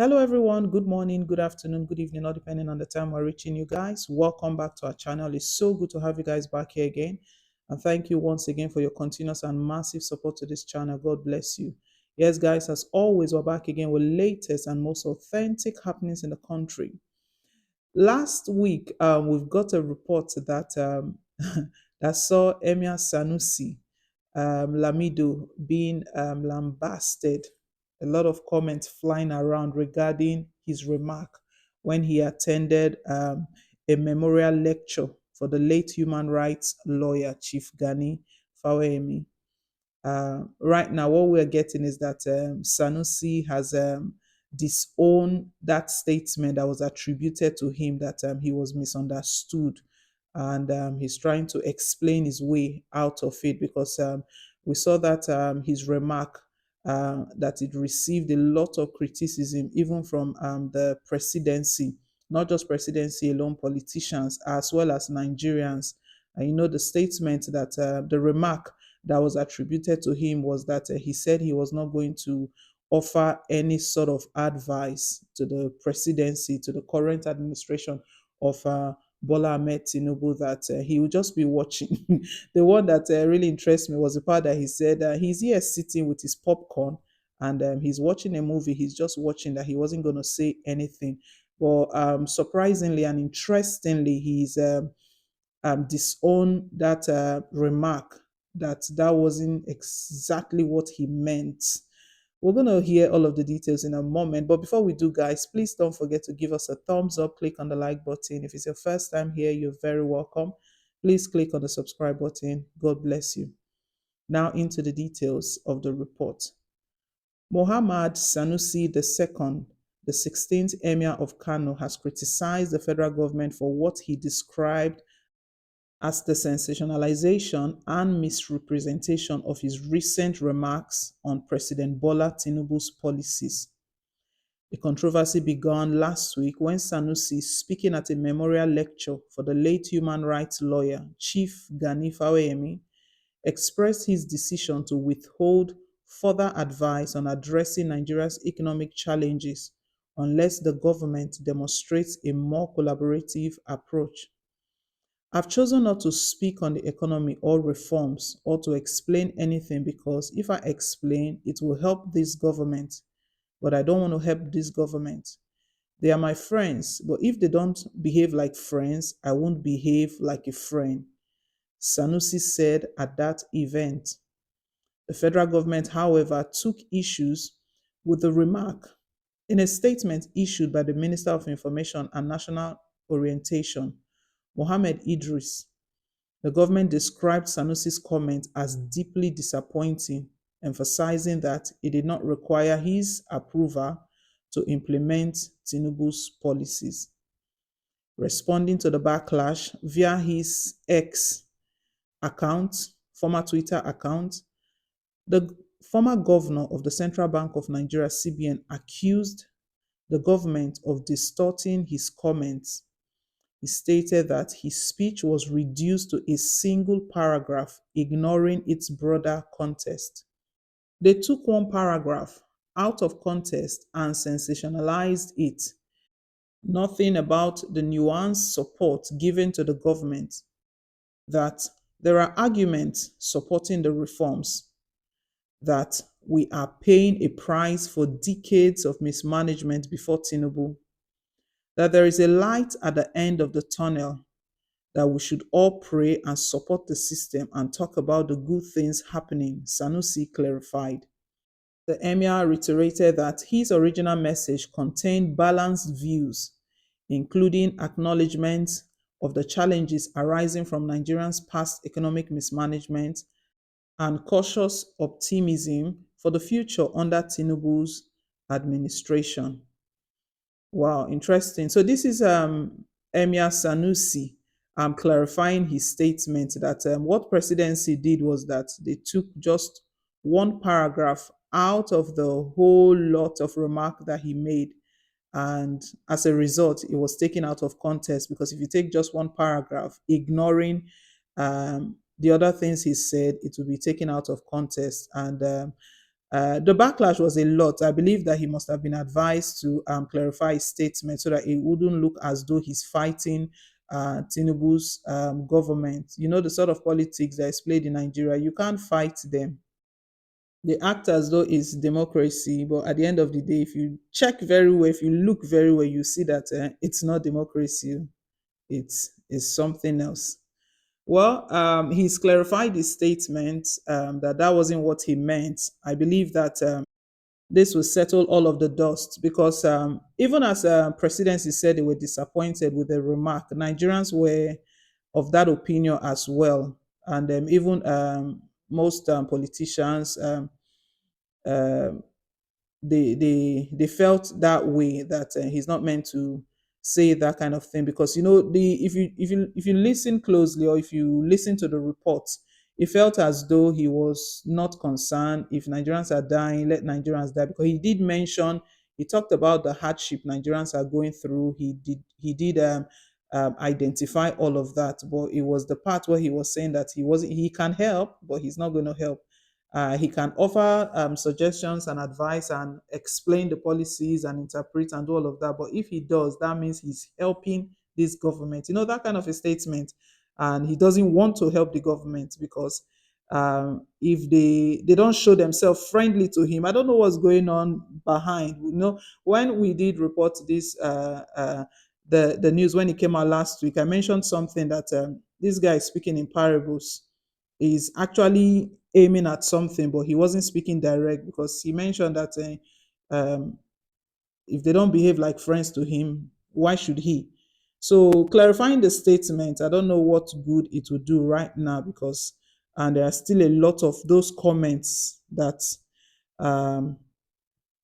Hello, everyone. Good morning, good afternoon, good evening, all depending on the time we're reaching you guys. Welcome back to our channel. It's so good to have you guys back here again. And thank you once again for your continuous and massive support to this channel. God bless you. Yes, guys, as always, we're back again with latest and most authentic happenings in the country. Last week, we've got a report that that saw Emir Sanusi Lamido being lambasted. A lot of comments flying around regarding his remark when he attended a memorial lecture for the late human rights lawyer Chief Gani Fawemi. Right now, what we're getting is that Sanusi has disowned that statement that was attributed to him that he was misunderstood. And he's trying to explain his way out of it because we saw that his remark that it received a lot of criticism, even from the presidency, not just presidency alone, politicians as well as Nigerians. And the statement that the remark that was attributed to him was that he said he was not going to offer any sort of advice to the presidency, to the current administration of Bola Ahmed Tinubu, that he would just be watching. The one that really interests me was the part that he said he's here sitting with his popcorn and he's watching a movie. He's just watching, that he wasn't going to say anything. But surprisingly and interestingly, he's disown that remark, that wasn't exactly what he meant. We're going to hear all of the details in a moment. But before we do, guys, please don't forget to give us a thumbs up, click on the like button. If it's your first time here, you're very welcome. Please click on the subscribe button. God bless you. Now into the details of the report. Mohammad Sanusi II, the 16th Emir of Kano, has criticized the federal government for what he described as the sensationalization and misrepresentation of his recent remarks on President Bola Tinubu's policies. The controversy began last week when Sanusi, speaking at a memorial lecture for the late human rights lawyer Chief Gani Fawemi, expressed his decision to withhold further advice on addressing Nigeria's economic challenges unless the government demonstrates a more collaborative approach. I've chosen not to speak on the economy or reforms or to explain anything because if I explain, it will help this government. But I don't want to help this government. They are my friends, but if they don't behave like friends, I won't behave like a friend, Sanusi said at that event. The federal government, however, took issues with the remark. In a statement issued by the Minister of Information and National Orientation, Mohammed Idris, the government described Sanusi's comment as deeply disappointing, emphasizing that it did not require his approval to implement Tinubu's policies. Responding to the backlash via his X account, former Twitter account, the former governor of the Central Bank of Nigeria, CBN, accused the government of distorting his comments. He stated that his speech was reduced to a single paragraph, ignoring its broader context. They took one paragraph out of context and sensationalized it. Nothing about the nuanced support given to the government, that there are arguments supporting the reforms, that we are paying a price for decades of mismanagement before Tinubu, that there is a light at the end of the tunnel, that we should all pray and support the system and talk about the good things happening, Sanusi clarified. The emir reiterated that his original message contained balanced views, including acknowledgement of the challenges arising from Nigeria's past economic mismanagement and cautious optimism for the future under Tinubu's administration. Wow, interesting. So this is Emir Sanusi clarifying his statement that what presidency did was that they took just one paragraph out of the whole lot of remark that he made. And as a result, it was taken out of context because if you take just one paragraph, ignoring the other things he said, it will be taken out of context. And The backlash was a lot. I believe that he must have been advised to clarify his statement so that it wouldn't look as though he's fighting Tinubu's government. You know, the sort of politics that is played in Nigeria, you can't fight them. They act as though it's democracy, but at the end of the day, if you check very well, if you look very well, you see that it's not democracy. It's something else. Well, he's clarified his statement that that wasn't what he meant. I believe that this will settle all of the dust because even as presidency said they were disappointed with the remark, Nigerians were of that opinion as well. And even most politicians, um, they felt that way that he's not meant to say that kind of thing because you know the if you listen closely or if you listen to the reports, it felt as though he was not concerned if Nigerians are dying, let Nigerians die, because he did mention, he talked about the hardship Nigerians are going through. He did identify all of that, but it was the part where he was saying that he can help, but he's not going to help. He can offer suggestions and advice and explain the policies and interpret and do all of that. But if he does, that means he's helping this government. You know, that kind of a statement. And he doesn't want to help the government because if they don't show themselves friendly to him, I don't know what's going on behind. You know, when we did report this, the news when it came out last week, I mentioned something that this guy is speaking in parables is actually aiming at something, but he wasn't speaking direct because he mentioned that if they don't behave like friends to him, why should he? So clarifying the statement, I don't know what good it would do right now because and there are still a lot of those comments that um,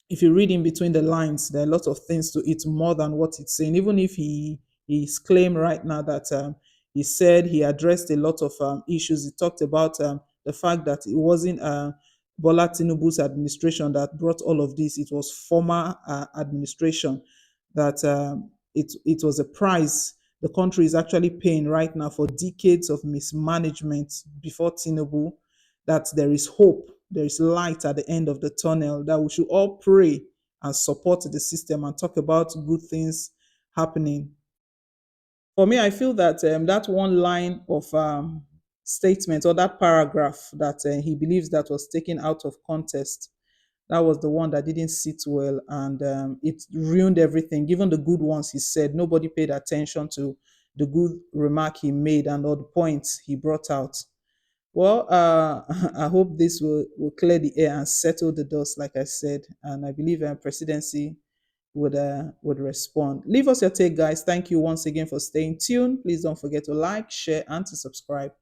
if you read in between the lines, there are lots of things to it more than what it's saying. Even if he's claimed right now that he said he addressed a lot of issues. He talked about the fact that it wasn't Bola Tinubu's administration that brought all of this. It was former administration that it was a price the country is actually paying right now for decades of mismanagement before Tinubu, that there is hope, there is light at the end of the tunnel, that we should all pray and support the system and talk about good things happening. For me, I feel that that one line of statement or that paragraph that he believes that was taken out of context, that was the one that didn't sit well and it ruined everything. Given the good ones he said, nobody paid attention to the good remark he made and all the points he brought out. Well, I hope this will clear the air and settle the dust, like I said. And I believe presidency would respond. Leave us your take, guys. Thank you once again for staying tuned. Please don't forget to like, share, and to subscribe.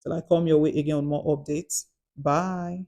Till I come your way again on more updates. Bye.